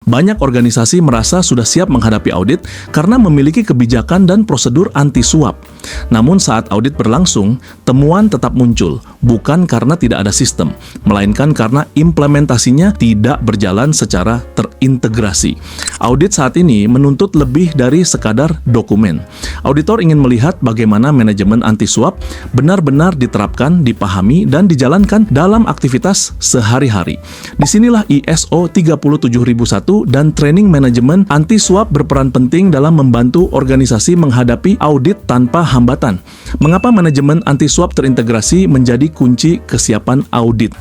Banyak organisasi merasa sudah siap menghadapi audit karena memiliki kebijakan dan prosedur anti suap. Namun saat audit berlangsung, temuan tetap muncul, bukan karena tidak ada sistem, melainkan karena implementasinya tidak berjalan secara terintegrasi. Audit saat ini menuntut lebih dari sekadar dokumen. Auditor ingin melihat bagaimana manajemen anti suap benar-benar diterapkan, dipahami, dan dijalankan dalam aktivitas sehari-hari. Disinilah ISO 37001 dan training manajemen anti suap berperan penting dalam membantu organisasi menghadapi audit tanpa hambatan. Mengapa manajemen anti suap terintegrasi menjadi kunci kesiapan audit?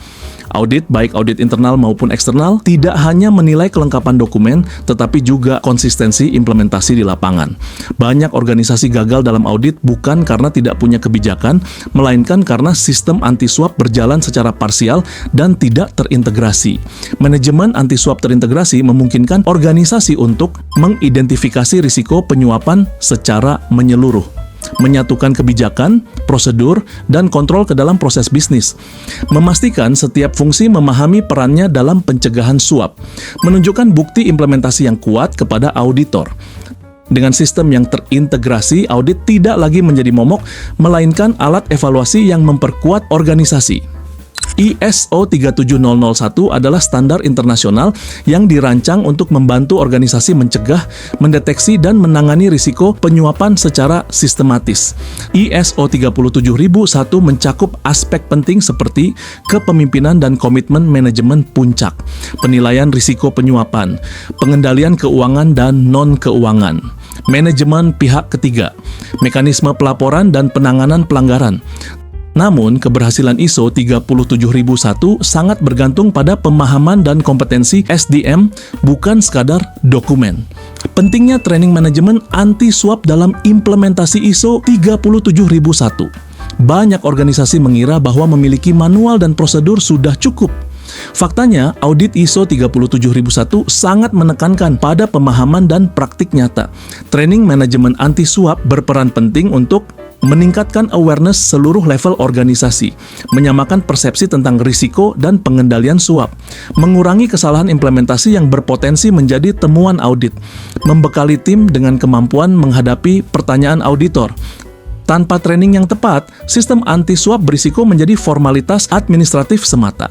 Audit, baik audit internal maupun eksternal, tidak hanya menilai kelengkapan dokumen, tetapi juga konsistensi implementasi di lapangan. Banyak organisasi gagal dalam audit bukan karena tidak punya kebijakan, melainkan karena sistem anti suap berjalan secara parsial dan tidak terintegrasi. Manajemen anti suap terintegrasi memungkinkan organisasi untuk mengidentifikasi risiko penyuapan secara menyeluruh, menyatukan kebijakan, prosedur, dan kontrol ke dalam proses bisnis, memastikan setiap fungsi memahami perannya dalam pencegahan suap, menunjukkan bukti implementasi yang kuat kepada auditor. Dengan sistem yang terintegrasi, audit tidak lagi menjadi momok, melainkan alat evaluasi yang memperkuat organisasi. ISO 37001 adalah standar internasional yang dirancang untuk membantu organisasi mencegah, mendeteksi, dan menangani risiko penyuapan secara sistematis. ISO 37001 mencakup aspek penting seperti kepemimpinan dan komitmen manajemen puncak, penilaian risiko penyuapan, pengendalian keuangan dan non-keuangan, manajemen pihak ketiga, mekanisme pelaporan dan penanganan pelanggaran. Namun, keberhasilan ISO 37001 sangat bergantung pada pemahaman dan kompetensi SDM, bukan sekadar dokumen. Pentingnya training manajemen anti suap dalam implementasi ISO 37001. Banyak organisasi mengira bahwa memiliki manual dan prosedur sudah cukup. Faktanya, audit ISO 37001 sangat menekankan pada pemahaman dan praktik nyata. Training manajemen anti suap berperan penting untuk meningkatkan awareness seluruh level organisasi, menyamakan persepsi tentang risiko dan pengendalian suap, mengurangi kesalahan implementasi yang berpotensi menjadi temuan audit, membekali tim dengan kemampuan menghadapi pertanyaan auditor. Tanpa training yang tepat, sistem anti-suap berisiko menjadi formalitas administratif semata.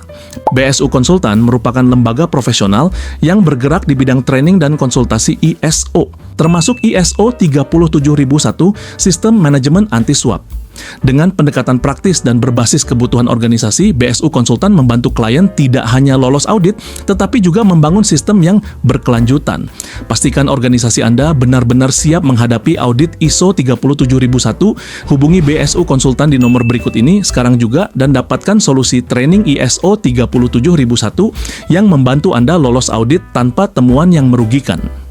BSU Konsultan merupakan lembaga profesional yang bergerak di bidang training dan konsultasi ISO, termasuk ISO 37001, Sistem Manajemen Anti-Suap. Dengan pendekatan praktis dan berbasis kebutuhan organisasi, BSU Konsultan membantu klien tidak hanya lolos audit, tetapi juga membangun sistem yang berkelanjutan. Pastikan organisasi Anda benar-benar siap menghadapi audit ISO 37001. Hubungi BSU Konsultan di nomor berikut ini sekarang juga dan dapatkan solusi training ISO 37001 yang membantu Anda lolos audit tanpa temuan yang merugikan.